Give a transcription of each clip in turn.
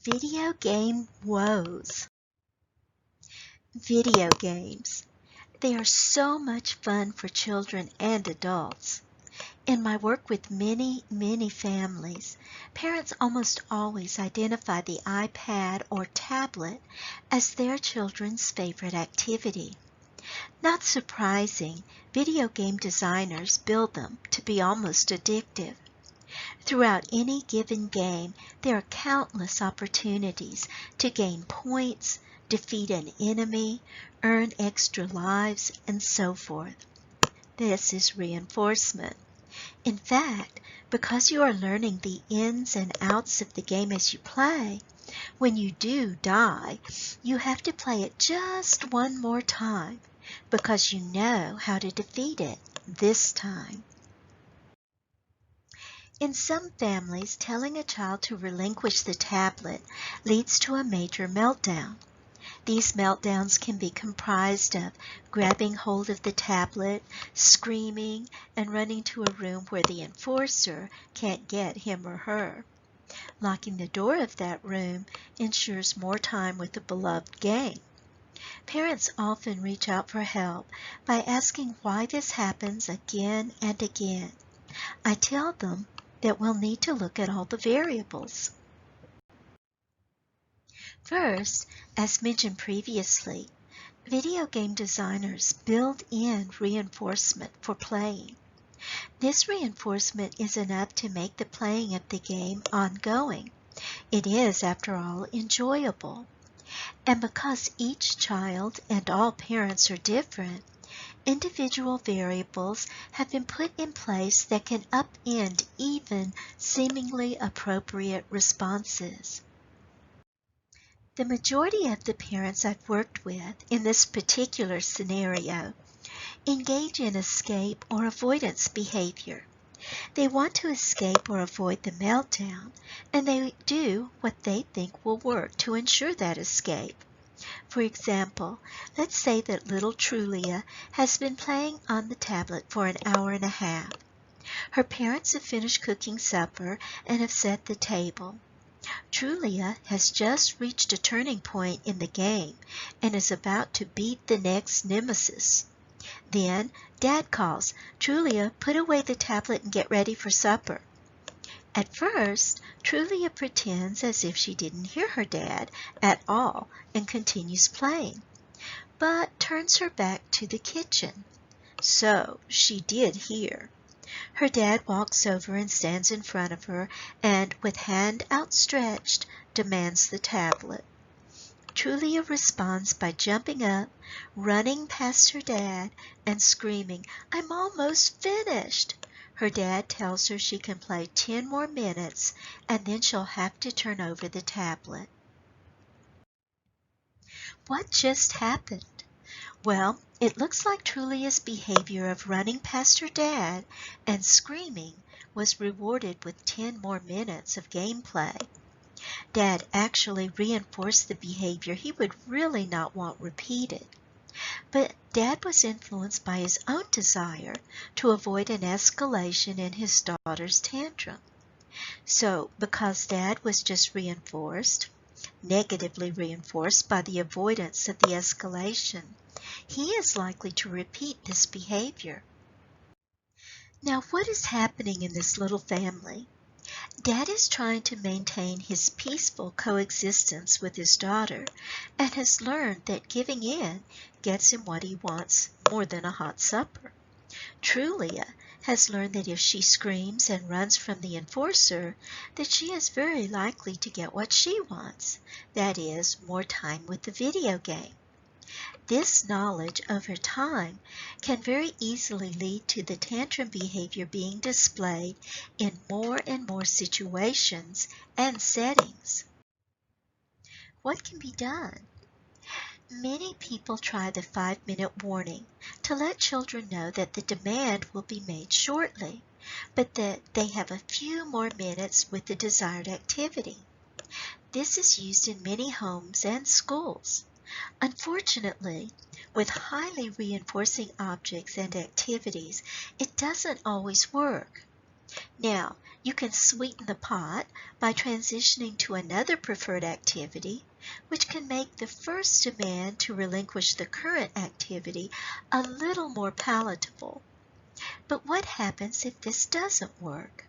Video game woes. Video games. They are so much fun for children and adults. In my work with many families, parents almost always identify the iPad or tablet as their children's favorite activity. Not surprising, video game designers build them to be almost addictive. Throughout any given game, there are countless opportunities to gain points, defeat an enemy, earn extra lives, and so forth. This is reinforcement. In fact, because you are learning the ins and outs of the game as you play, when you do die, you have to play it just one more time because you know how to defeat it this time. In some families, telling a child to relinquish the tablet leads to a major meltdown. These meltdowns can be comprised of grabbing hold of the tablet, screaming, and running to a room where the enforcer can't get him or her. Locking the door of that room ensures more time with the beloved game. Parents often reach out for help by asking why this happens again and again. I tell them that we'll need to look at all the variables. First, as mentioned previously, video game designers build in reinforcement for playing. This reinforcement is enough to make the playing of the game ongoing. It is, after all, enjoyable. And because each child and all parents are different, individual variables have been put in place that can upend even seemingly appropriate responses. The majority of the parents I've worked with in this particular scenario engage in escape or avoidance behavior. They want to escape or avoid the meltdown, and they do what they think will work to ensure that escape. For example, let's say that little Trulia has been playing on the tablet for an hour and a half. Her parents have finished cooking supper and have set the table. Trulia has just reached a turning point in the game and is about to beat the next nemesis. Then Dad calls, "Trulia, put away the tablet and get ready for supper." At first, Trulia pretends as if she didn't hear her dad at all and continues playing, but turns her back to the kitchen. So she did hear. Her dad walks over and stands in front of her and, with hand outstretched, demands the tablet. Trulia responds by jumping up, running past her dad, and screaming, "I'm almost finished." Her dad tells her she can play 10 more minutes and then she'll have to turn over the tablet. What just happened? Well, it looks like Trulia's behavior of running past her dad and screaming was rewarded with 10 more minutes of gameplay. Dad actually reinforced the behavior he would really not want repeated. But Dad was influenced by his own desire to avoid an escalation in his daughter's tantrum. So, because Dad was just reinforced, negatively reinforced by the avoidance of the escalation, he is likely to repeat this behavior. Now, what is happening in this little family? Dad is trying to maintain his peaceful coexistence with his daughter and has learned that giving in gets him what he wants more than a hot supper. Trulia has learned that if she screams and runs from the enforcer, that she is very likely to get what she wants, that is, more time with the video game. This knowledge over time can very easily lead to the tantrum behavior being displayed in more and more situations and settings. What can be done? Many people try the 5-minute warning to let children know that the demand will be made shortly, but that they have a few more minutes with the desired activity. This is used in many homes and schools. Unfortunately, with highly reinforcing objects and activities, it doesn't always work. Now, you can sweeten the pot by transitioning to another preferred activity, which can make the first demand to relinquish the current activity a little more palatable. But what happens if this doesn't work?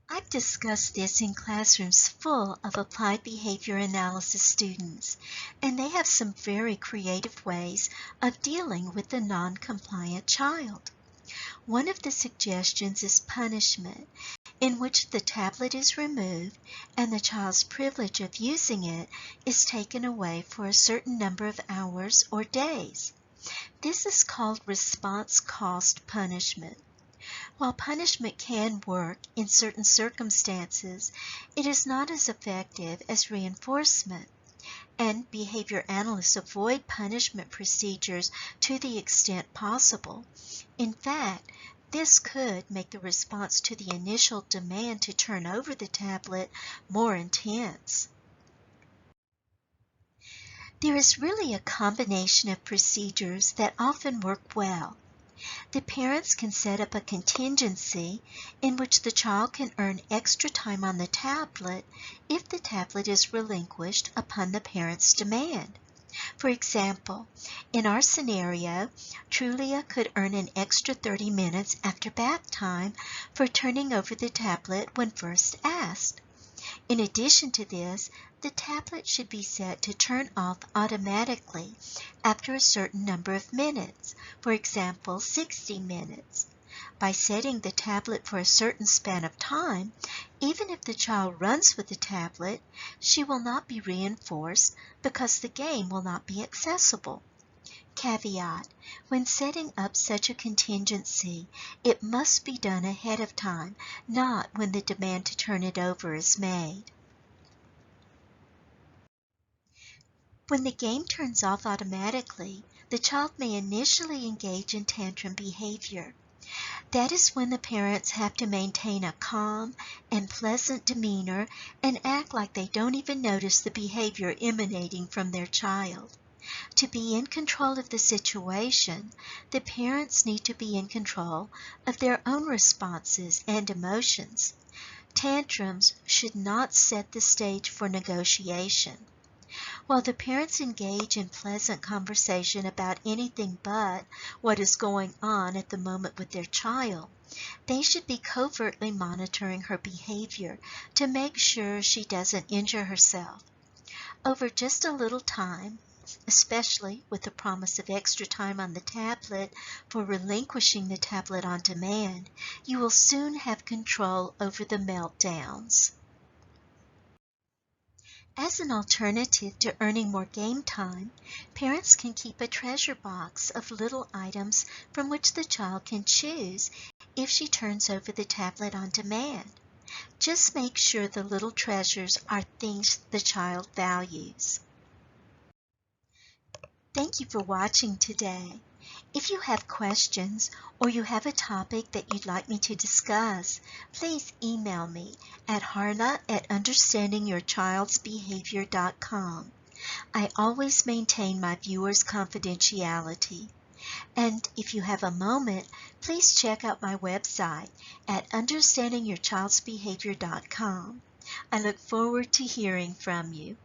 I've discussed this in classrooms full of applied behavior analysis students, and they have some very creative ways of dealing with the non-compliant child. One of the suggestions is punishment, in which the tablet is removed and the child's privilege of using it is taken away for a certain number of hours or days. This is called response cost punishment. While punishment can work in certain circumstances, it is not as effective as reinforcement, and behavior analysts avoid punishment procedures to the extent possible. In fact, this could make the response to the initial demand to turn over the tablet more intense. There is really a combination of procedures that often work well. The parents can set up a contingency in which the child can earn extra time on the tablet if the tablet is relinquished upon the parent's demand. For example, in our scenario, Trulia could earn an extra 30 minutes after bath time for turning over the tablet when first asked. In addition to this, the tablet should be set to turn off automatically after a certain number of minutes, for example, 60 minutes. By setting the tablet for a certain span of time, even if the child runs with the tablet, she will not be reinforced because the game will not be accessible. Caveat: when setting up such a contingency, it must be done ahead of time, not when the demand to turn it over is made. When the game turns off automatically, the child may initially engage in tantrum behavior. That is when the parents have to maintain a calm and pleasant demeanor and act like they don't even notice the behavior emanating from their child. To be in control of the situation, the parents need to be in control of their own responses and emotions. Tantrums should not set the stage for negotiation. While the parents engage in pleasant conversation about anything but what is going on at the moment with their child, they should be covertly monitoring her behavior to make sure she doesn't injure herself. Over just a little time, especially with the promise of extra time on the tablet for relinquishing the tablet on demand, you will soon have control over the meltdowns. As an alternative to earning more game time, parents can keep a treasure box of little items from which the child can choose if she turns over the tablet on demand. Just make sure the little treasures are things the child values. Thank you for watching today. If you have questions or you have a topic that you'd like me to discuss, please email me at harna@understandingyourchildsbehavior.com. I always maintain my viewers' confidentiality. And if you have a moment, please check out my website at understandingyourchildsbehavior.com. I look forward to hearing from you.